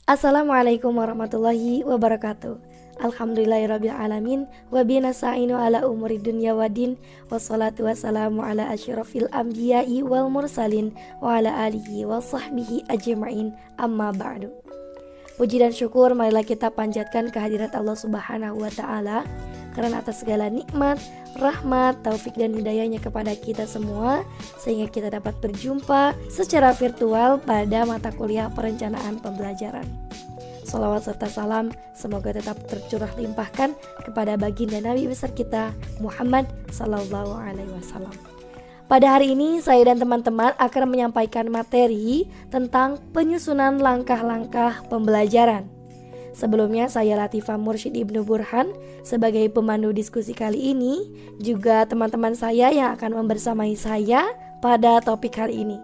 Assalamualaikum warahmatullahi wabarakatuh. Alhamdulillahirrabbilalamin. Wabihi nasta'inu ala umuri dunya waddin. Wassalatu wassalamu ala asyrafil anbiya'i wal mursalin wa ala alihi wa sahbihi ajma'in. Amma ba'du. Puji dan syukur marilah kita panjatkan kehadirat Allah Subhanahu wa ta'ala, karena atas segala nikmat, rahmat, taufik dan hidayahnya kepada kita semua, sehingga kita dapat berjumpa secara virtual pada mata kuliah perencanaan pembelajaran. Salawat serta salam semoga tetap tercurah limpahkan kepada baginda Nabi besar kita Muhammad Sallallahu Alaihi Wasallam. Pada hari ini saya dan teman-teman akan menyampaikan materi tentang penyusunan langkah-langkah pembelajaran. Sebelumnya saya Latifah Mursyid Ibnu Burhan sebagai pemandu diskusi kali ini, juga teman-teman saya yang akan membersamai saya pada topik hari ini.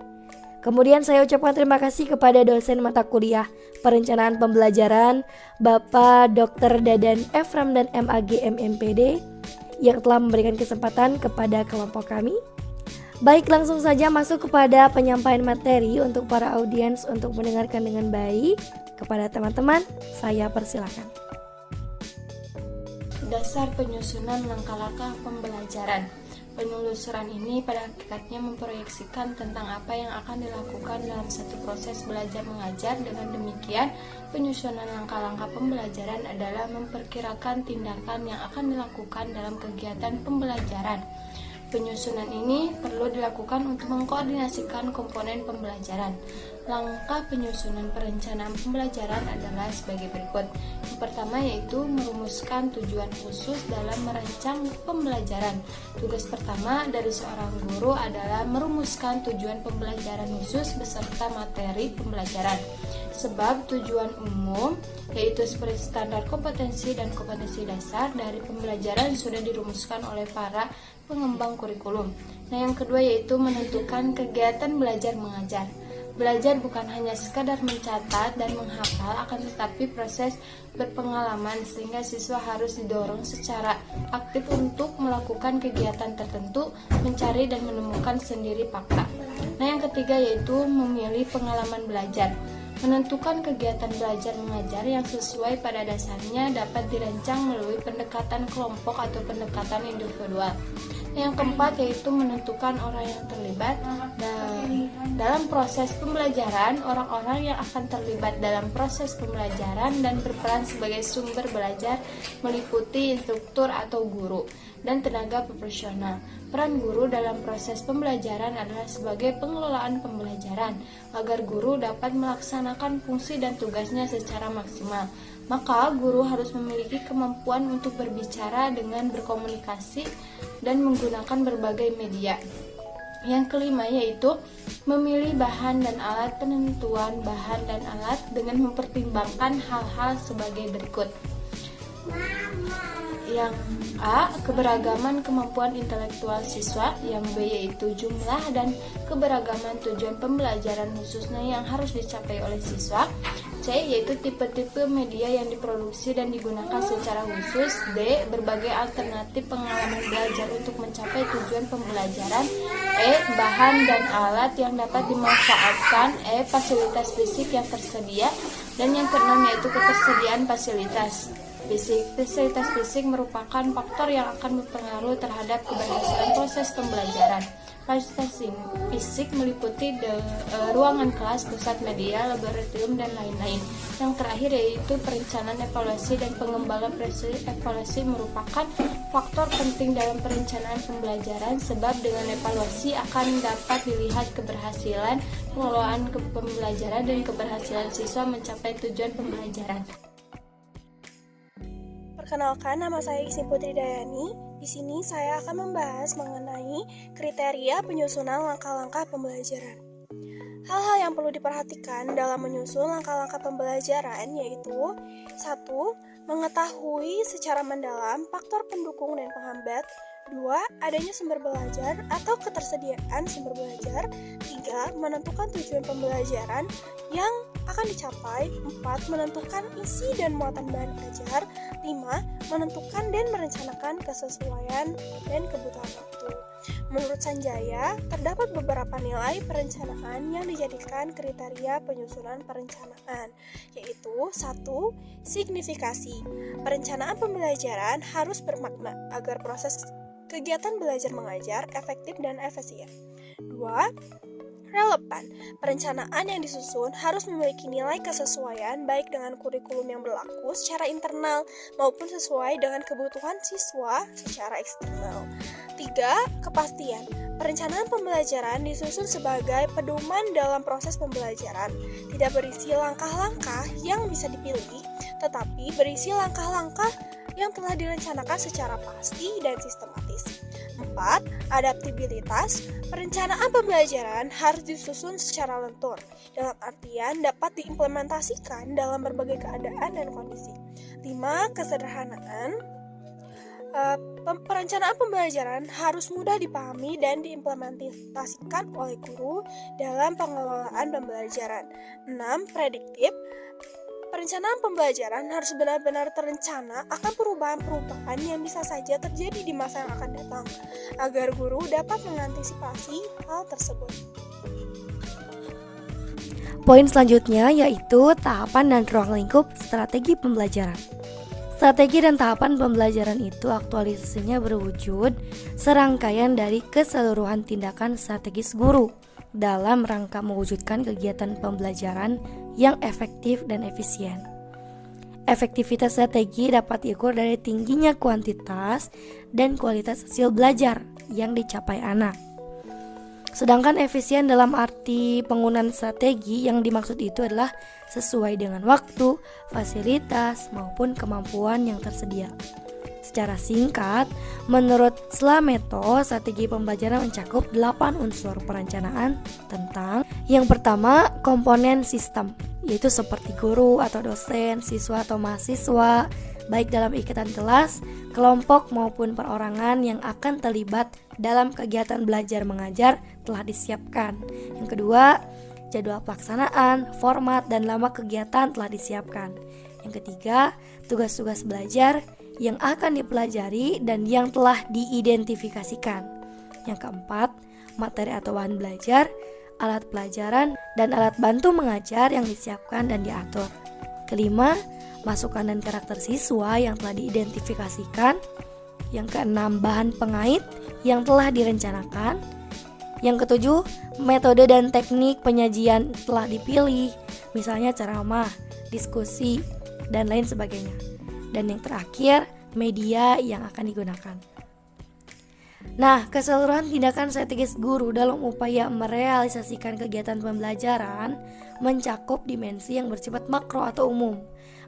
Kemudian saya ucapkan terima kasih kepada dosen mata kuliah perencanaan pembelajaran Bapak Dr. Dadan Efram dan MAG MMPD yang telah memberikan kesempatan kepada kelompok kami. Baik, langsung saja masuk kepada penyampaian materi untuk para audiens untuk mendengarkan dengan baik. Kepada teman-teman, saya persilakan. Dasar penyusunan langkah-langkah pembelajaran. Penelusuran ini pada hakikatnya memproyeksikan tentang apa yang akan dilakukan dalam satu proses belajar mengajar. Dengan demikian, penyusunan langkah-langkah pembelajaran adalah memperkirakan tindakan yang akan dilakukan dalam kegiatan pembelajaran. Penyusunan ini perlu dilakukan untuk mengkoordinasikan komponen pembelajaran. Langkah penyusunan perencanaan pembelajaran adalah sebagai berikut. Yang pertama yaitu merumuskan tujuan khusus dalam merancang pembelajaran. Tugas pertama dari seorang guru adalah merumuskan tujuan pembelajaran khusus beserta materi pembelajaran. Sebab tujuan umum yaitu seperti standar kompetensi dan kompetensi dasar dari pembelajaran sudah dirumuskan oleh para pengembang kurikulum. Nah, yang kedua yaitu menentukan kegiatan belajar mengajar. Belajar bukan hanya sekadar mencatat dan menghafal, akan tetapi proses berpengalaman, sehingga siswa harus didorong secara aktif untuk melakukan kegiatan tertentu, mencari dan menemukan sendiri fakta. Nah, yang ketiga yaitu memilih pengalaman belajar. Menentukan kegiatan belajar mengajar yang sesuai pada dasarnya dapat dirancang melalui pendekatan kelompok atau pendekatan individual. Yang keempat yaitu menentukan orang yang terlibat dalam proses pembelajaran. Orang-orang yang akan terlibat dalam proses pembelajaran dan berperan sebagai sumber belajar meliputi instruktur atau guru dan tenaga profesional. Peran guru dalam proses pembelajaran adalah sebagai pengelolaan pembelajaran agar guru dapat melaksanakan fungsi dan tugasnya secara maksimal. Maka guru harus memiliki kemampuan untuk berbicara dengan berkomunikasi dan menggunakan berbagai media. Yang kelima yaitu memilih bahan dan alat. Penentuan bahan dan alat dengan mempertimbangkan hal-hal sebagai berikut. Yang A. Keberagaman kemampuan intelektual siswa. Yang B. Yaitu jumlah dan keberagaman tujuan pembelajaran khususnya yang harus dicapai oleh siswa. C. Yaitu tipe-tipe media yang diproduksi dan digunakan secara khusus. D. Berbagai alternatif pengalaman belajar untuk mencapai tujuan pembelajaran. E. Bahan dan alat yang dapat dimanfaatkan. E. Fasilitas fisik yang tersedia. Dan yang keenam yaitu ketersediaan fasilitas fisik. Fasilitas fisik merupakan faktor yang akan berpengaruh terhadap keberhasilan proses pembelajaran. Fasilitas fisik meliputi ruangan kelas, pusat media, laboratorium, dan lain-lain. Yang terakhir yaitu perencanaan, evaluasi, dan pengembangan. Evaluasi merupakan faktor penting dalam perencanaan pembelajaran, sebab dengan evaluasi akan dapat dilihat keberhasilan pengelolaan pembelajaran dan keberhasilan siswa mencapai tujuan pembelajaran. Perkenalkan, nama saya Isi Putri Dayani. Di sini saya akan membahas mengenai kriteria penyusunan langkah-langkah pembelajaran. Hal-hal yang perlu diperhatikan dalam menyusun langkah-langkah pembelajaran yaitu 1. Mengetahui secara mendalam faktor pendukung dan penghambat. 2. Adanya sumber belajar atau ketersediaan sumber belajar. 3. Menentukan tujuan pembelajaran yang akan dicapai. 4. Menentukan isi dan muatan bahan ajar. 5. Menentukan dan merencanakan kesesuaian dan kebutuhan waktu. Menurut Sanjaya, terdapat beberapa nilai perencanaan yang dijadikan kriteria penyusunan perencanaan, yaitu 1. Signifikasi. Perencanaan pembelajaran harus bermakna agar proses kegiatan belajar mengajar efektif dan efisien. 2. Relevan. Perencanaan yang disusun harus memiliki nilai kesesuaian baik dengan kurikulum yang berlaku secara internal maupun sesuai dengan kebutuhan siswa secara eksternal. 3. Kepastian. Perencanaan pembelajaran disusun sebagai pedoman dalam proses pembelajaran, tidak berisi langkah-langkah yang bisa dipilih, tetapi berisi langkah-langkah yang telah direncanakan secara pasti dan sistematis. 4. Adaptabilitas. Perencanaan pembelajaran harus disusun secara lentur, dalam artian dapat diimplementasikan dalam berbagai keadaan dan kondisi. 5. Kesederhanaan. Perencanaan pembelajaran harus mudah dipahami dan diimplementasikan oleh guru dalam pengelolaan pembelajaran. 6. Prediktif. Perencanaan pembelajaran harus benar-benar terencana akan perubahan-perubahan yang bisa saja terjadi di masa yang akan datang, agar guru dapat mengantisipasi hal tersebut. Poin selanjutnya yaitu tahapan dan ruang lingkup strategi pembelajaran. Strategi dan tahapan pembelajaran itu aktualisasinya berwujud serangkaian dari keseluruhan tindakan strategis guru dalam rangka mewujudkan kegiatan pembelajaran yang efektif dan efisien. Efektivitas strategi dapat diukur dari tingginya kuantitas dan kualitas hasil belajar yang dicapai anak. Sedangkan efisien dalam arti penggunaan strategi yang dimaksud itu adalah sesuai dengan waktu, fasilitas, maupun kemampuan yang tersedia. Secara singkat, menurut Slameto, strategi pembelajaran mencakup 8 unsur perencanaan tentang yang pertama, komponen sistem, yaitu seperti guru atau dosen, siswa atau mahasiswa, baik dalam ikatan kelas, kelompok maupun perorangan yang akan terlibat dalam kegiatan belajar mengajar telah disiapkan. Yang kedua, jadwal pelaksanaan, format, dan lama kegiatan telah disiapkan. Yang ketiga, tugas-tugas belajar yang akan dipelajari dan yang telah diidentifikasikan. Yang keempat, materi atau bahan belajar, alat pelajaran, dan alat bantu mengajar yang disiapkan dan diatur. Kelima, masukan dan karakter siswa yang telah diidentifikasikan. Yang keenam, bahan pengait yang telah direncanakan. Yang ketujuh, metode dan teknik penyajian telah dipilih, misalnya ceramah, diskusi, dan lain sebagainya. Dan yang terakhir, media yang akan digunakan. Nah, keseluruhan tindakan strategis guru dalam upaya merealisasikan kegiatan pembelajaran mencakup dimensi yang bersifat makro atau umum,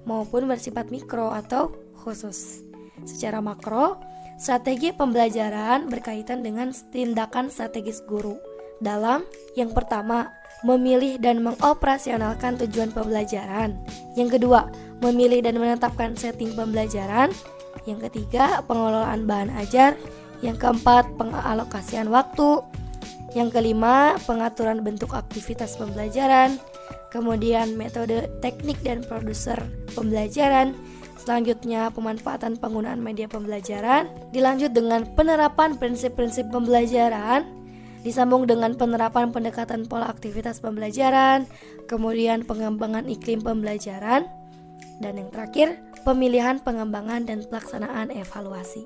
maupun bersifat mikro atau khusus. Secara makro, strategi pembelajaran berkaitan dengan tindakan strategis guru dalam yang pertama, memilih dan mengoperasionalkan tujuan pembelajaran. Yang kedua, memilih dan menetapkan setting pembelajaran. Yang ketiga, pengelolaan bahan ajar. Yang keempat, pengalokasian waktu. Yang kelima, pengaturan bentuk aktivitas pembelajaran. Kemudian metode, teknik, dan produser pembelajaran. Selanjutnya, pemanfaatan penggunaan media pembelajaran. Dilanjut dengan penerapan prinsip-prinsip pembelajaran. Disambung dengan penerapan pendekatan pola aktivitas pembelajaran. Kemudian pengembangan iklim pembelajaran. Dan yang terakhir, pemilihan, pengembangan, dan pelaksanaan evaluasi.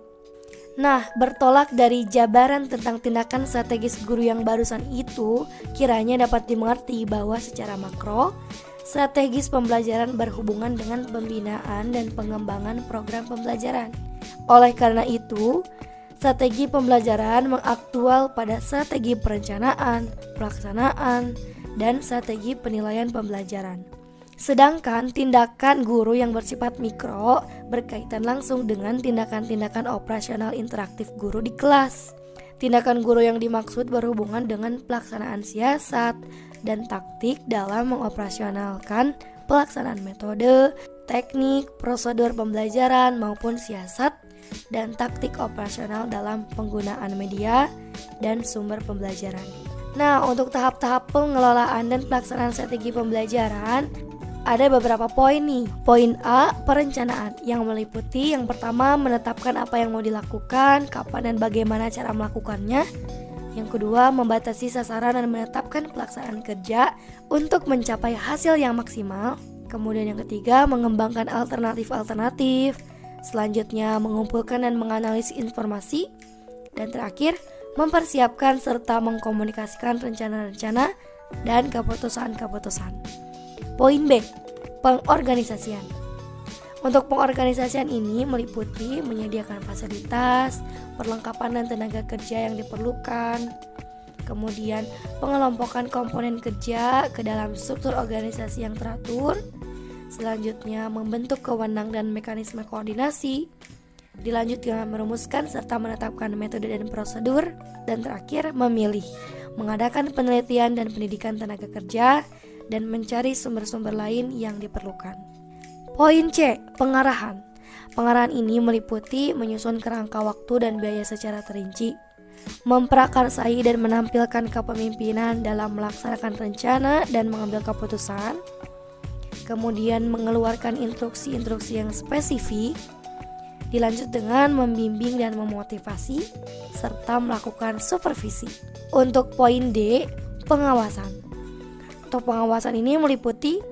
Nah, bertolak dari jabaran tentang tindakan strategis guru yang barusan itu, kiranya dapat dimengerti bahwa secara makro, strategis pembelajaran berhubungan dengan pembinaan dan pengembangan program pembelajaran. Oleh karena itu, strategi pembelajaran mengaktual pada strategi perencanaan, pelaksanaan, dan strategi penilaian pembelajaran. Sedangkan tindakan guru yang bersifat mikro berkaitan langsung dengan tindakan-tindakan operasional interaktif guru di kelas. Tindakan guru yang dimaksud berhubungan dengan pelaksanaan siasat dan taktik dalam mengoperasionalkan pelaksanaan metode, teknik, prosedur pembelajaran maupun siasat dan taktik operasional dalam penggunaan media dan sumber pembelajaran. Nah, untuk tahap-tahap pengelolaan dan pelaksanaan strategi pembelajaran ada beberapa poin nih. Poin A, perencanaan, yang meliputi yang pertama menetapkan apa yang mau dilakukan, kapan dan bagaimana cara melakukannya. Yang kedua, membatasi sasaran dan menetapkan pelaksanaan kerja untuk mencapai hasil yang maksimal. Kemudian yang ketiga, mengembangkan alternatif-alternatif. Selanjutnya, mengumpulkan dan menganalisis informasi. Dan terakhir, mempersiapkan serta mengkomunikasikan rencana-rencana dan keputusan-keputusan. Poin B, pengorganisasian. Untuk pengorganisasian ini meliputi menyediakan fasilitas, perlengkapan dan tenaga kerja yang diperlukan, kemudian pengelompokan komponen kerja ke dalam struktur organisasi yang teratur, selanjutnya membentuk wewenang dan mekanisme koordinasi, dilanjut dengan merumuskan serta menetapkan metode dan prosedur, dan terakhir memilih, mengadakan penelitian dan pendidikan tenaga kerja, dan mencari sumber-sumber lain yang diperlukan. Poin C, pengarahan. Pengarahan ini meliputi menyusun kerangka waktu dan biaya secara terinci, memprakarsai dan menampilkan kepemimpinan dalam melaksanakan rencana dan mengambil keputusan, kemudian mengeluarkan instruksi-instruksi yang spesifik, dilanjut dengan membimbing dan memotivasi, serta melakukan supervisi. Untuk poin D, pengawasan. Untuk pengawasan ini meliputi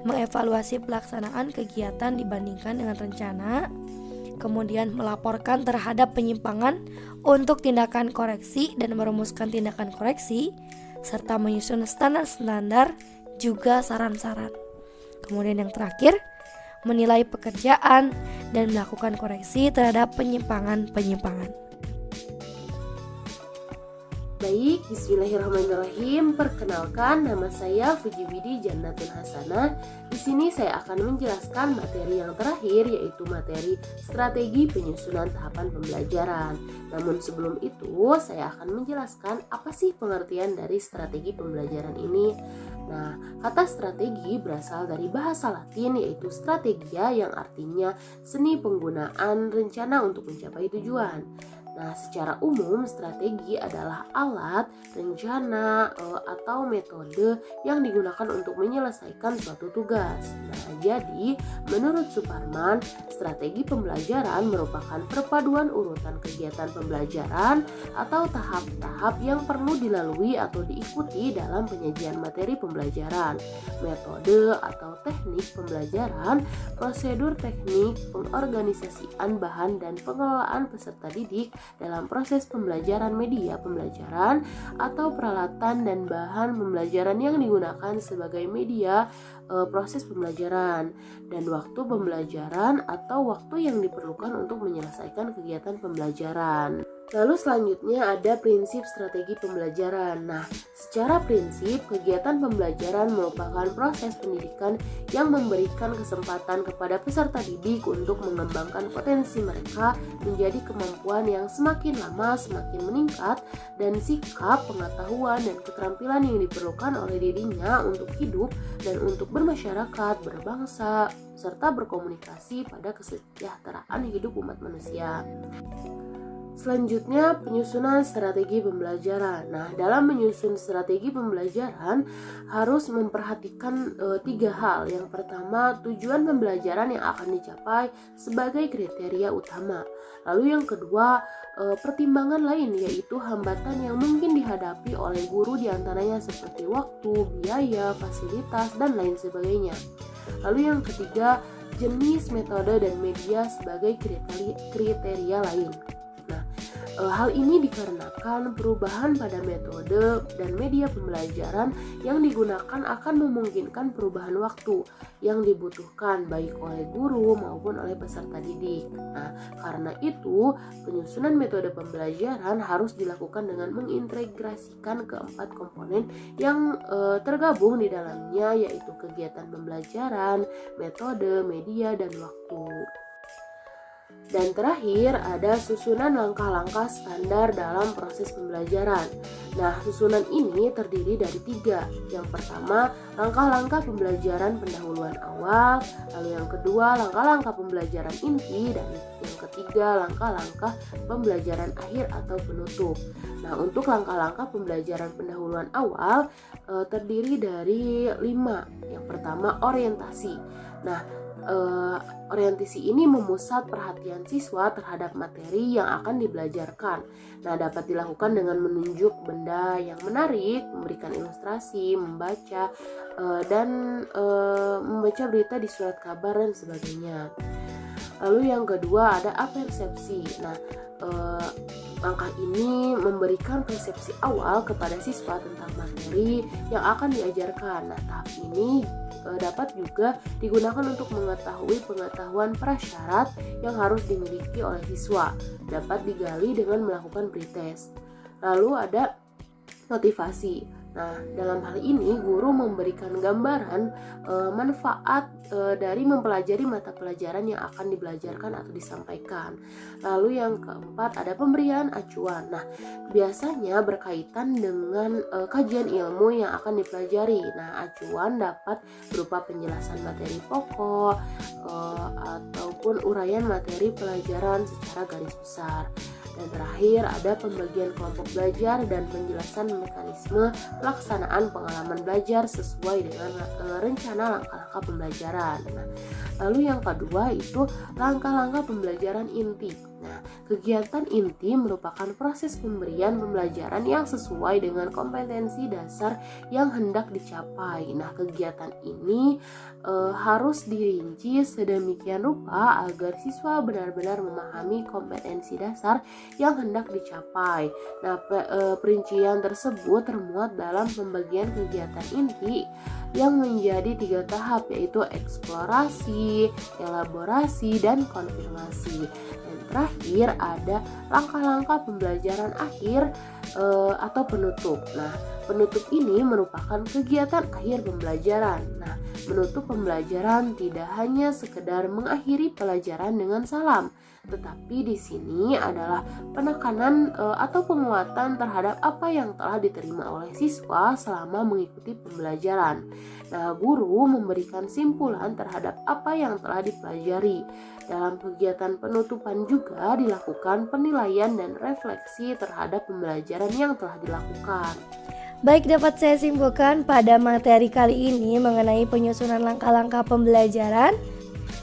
mengevaluasi pelaksanaan kegiatan dibandingkan dengan rencana, kemudian melaporkan terhadap penyimpangan untuk tindakan koreksi dan merumuskan tindakan koreksi, serta menyusun standar-standar juga saran-saran. Kemudian yang terakhir, menilai pekerjaan dan melakukan koreksi terhadap penyimpangan-penyimpangan. Baik, bismillahirrahmanirrahim. Perkenalkan, nama saya Fujiwidi Jannatul Hasanah. Di sini saya akan menjelaskan materi yang terakhir, yaitu materi strategi penyusunan tahapan pembelajaran. Namun sebelum itu, saya akan menjelaskan apa sih pengertian dari strategi pembelajaran ini. Nah, kata strategi berasal dari bahasa Latin, yaitu strategia, yang artinya seni penggunaan rencana untuk mencapai tujuan. Nah, secara umum strategi adalah alat, rencana, atau metode yang digunakan untuk menyelesaikan suatu tugas. Nah, jadi menurut Suparman, strategi pembelajaran merupakan perpaduan urutan kegiatan pembelajaran atau tahap-tahap yang perlu dilalui atau diikuti dalam penyajian materi pembelajaran, metode atau teknik pembelajaran, prosedur teknik, pengorganisasian bahan dan pengelolaan peserta didik dalam proses pembelajaran media pembelajaran atau peralatan dan bahan pembelajaran yang digunakan sebagai media proses pembelajaran, dan waktu pembelajaran atau waktu yang diperlukan untuk menyelesaikan kegiatan pembelajaran. Lalu selanjutnya ada prinsip strategi pembelajaran. Nah, secara prinsip kegiatan pembelajaran merupakan proses pendidikan yang memberikan kesempatan kepada peserta didik untuk mengembangkan potensi mereka menjadi kemampuan yang semakin lama semakin meningkat, dan sikap, pengetahuan, dan keterampilan yang diperlukan oleh dirinya untuk hidup dan untuk bermasyarakat, berbangsa, serta berkomunikasi pada kesejahteraan hidup umat manusia. Selanjutnya, penyusunan strategi pembelajaran. Nah, dalam menyusun strategi pembelajaran harus memperhatikan 3 hal. Yang pertama, tujuan pembelajaran yang akan dicapai sebagai kriteria utama. Lalu yang kedua, pertimbangan lain, yaitu hambatan yang mungkin dihadapi oleh guru, diantaranya seperti waktu, biaya, fasilitas, dan lain sebagainya. Lalu yang ketiga, jenis, metode, dan media sebagai kriteria lain. Hal ini dikarenakan perubahan pada metode dan media pembelajaran yang digunakan akan memungkinkan perubahan waktu yang dibutuhkan baik oleh guru maupun oleh peserta didik. Nah, karena itu penyusunan metode pembelajaran harus dilakukan dengan mengintegrasikan keempat komponen yang tergabung di dalamnya, yaitu kegiatan pembelajaran, metode, media, dan waktu. Dan terakhir ada susunan langkah-langkah standar dalam proses pembelajaran. Nah, susunan ini terdiri dari 3. Yang pertama, langkah-langkah pembelajaran pendahuluan awal. Lalu yang kedua, langkah-langkah pembelajaran inti. Dan yang ketiga, langkah-langkah pembelajaran akhir atau penutup. Nah, untuk langkah-langkah pembelajaran pendahuluan awal terdiri dari 5. Yang pertama, orientasi. Nah, orientasi ini memusat perhatian siswa terhadap materi yang akan dibelajarkan. Nah, dapat dilakukan dengan menunjuk benda yang menarik, memberikan ilustrasi, membaca membaca berita di surat kabar dan sebagainya. Lalu yang kedua ada apersepsi. Nah, langkah ini memberikan persepsi awal kepada siswa tentang materi yang akan diajarkan. Nah, tahap ini dapat juga digunakan untuk mengetahui pengetahuan prasyarat yang harus dimiliki oleh siswa. Dapat digali dengan melakukan pretest. Lalu ada motivasi. Nah, dalam hal ini guru memberikan gambaran manfaat dari mempelajari mata pelajaran yang akan dibelajarkan atau disampaikan. Lalu yang keempat ada pemberian acuan. Nah, biasanya berkaitan dengan kajian ilmu yang akan dipelajari. Nah, acuan dapat berupa penjelasan materi pokok ataupun uraian materi pelajaran secara garis besar. Dan terakhir ada pembagian kelompok belajar dan penjelasan mekanisme pelaksanaan pengalaman belajar sesuai dengan rencana langkah-langkah pembelajaran. Nah, lalu yang kedua itu langkah-langkah pembelajaran inti. Nah, kegiatan inti merupakan proses pemberian pembelajaran yang sesuai dengan kompetensi dasar yang hendak dicapai. Nah, kegiatan ini harus dirinci sedemikian rupa agar siswa benar-benar memahami kompetensi dasar yang hendak dicapai. Nah, perincian tersebut termuat dalam pembagian kegiatan inti yang menjadi 3 tahap, yaitu eksplorasi, elaborasi, dan konfirmasi. Dan terakhir ada langkah-langkah pembelajaran akhir atau penutup. Nah, penutup ini merupakan kegiatan akhir pembelajaran. Nah, menutup pembelajaran tidak hanya sekedar mengakhiri pelajaran dengan salam, tetapi di sini adalah penekanan atau penguatan terhadap apa yang telah diterima oleh siswa selama mengikuti pembelajaran. Nah, guru memberikan simpulan terhadap apa yang telah dipelajari. Dalam kegiatan penutupan juga dilakukan penilaian dan refleksi terhadap pembelajaran yang telah dilakukan. Baik, dapat saya simpulkan pada materi kali ini mengenai penyusunan langkah-langkah pembelajaran.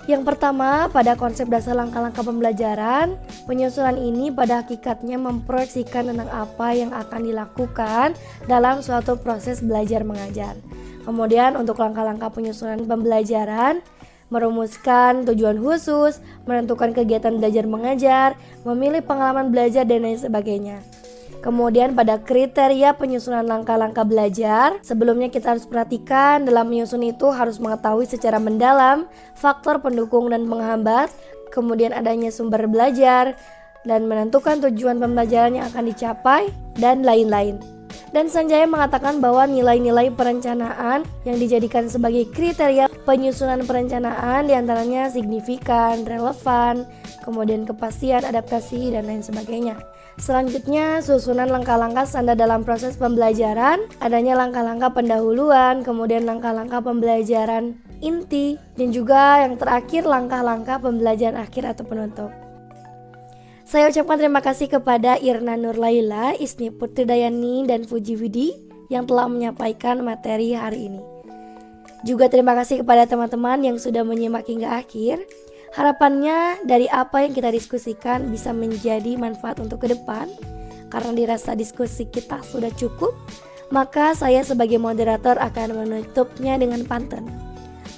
Yang pertama, pada konsep dasar langkah-langkah pembelajaran, penyusunan ini pada hakikatnya memproyeksikan tentang apa yang akan dilakukan dalam suatu proses belajar mengajar. Kemudian untuk langkah-langkah penyusunan pembelajaran, merumuskan tujuan khusus, menentukan kegiatan belajar mengajar, memilih pengalaman belajar, dan lain sebagainya. Kemudian pada kriteria penyusunan langkah-langkah belajar, sebelumnya kita harus perhatikan dalam menyusun itu harus mengetahui secara mendalam faktor pendukung dan penghambat, kemudian adanya sumber belajar, dan menentukan tujuan pembelajaran yang akan dicapai, dan lain-lain. Dan Sanjaya mengatakan bahwa nilai-nilai perencanaan yang dijadikan sebagai kriteria penyusunan perencanaan diantaranya signifikan, relevan, kemudian kepastian, adaptasi, dan lain sebagainya. Selanjutnya, susunan langkah-langkah standar dalam proses pembelajaran, adanya langkah-langkah pendahuluan, kemudian langkah-langkah pembelajaran inti, dan juga yang terakhir langkah-langkah pembelajaran akhir atau penutup. Saya ucapkan terima kasih kepada Irna Nurlaila, Isni Putridayani, dan Fuji Widi yang telah menyampaikan materi hari ini. Juga terima kasih kepada teman-teman yang sudah menyimak hingga akhir. Harapannya dari apa yang kita diskusikan bisa menjadi manfaat untuk ke depan. Karena dirasa diskusi kita sudah cukup, maka saya sebagai moderator akan menutupnya dengan pantun.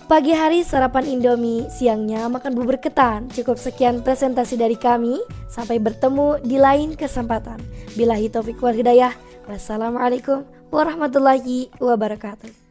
Pagi hari sarapan Indomie, siangnya makan bubur ketan. Cukup sekian presentasi dari kami. Sampai bertemu di lain kesempatan. Billahi taufiq wal hidayah. Wassalamualaikum warahmatullahi wabarakatuh.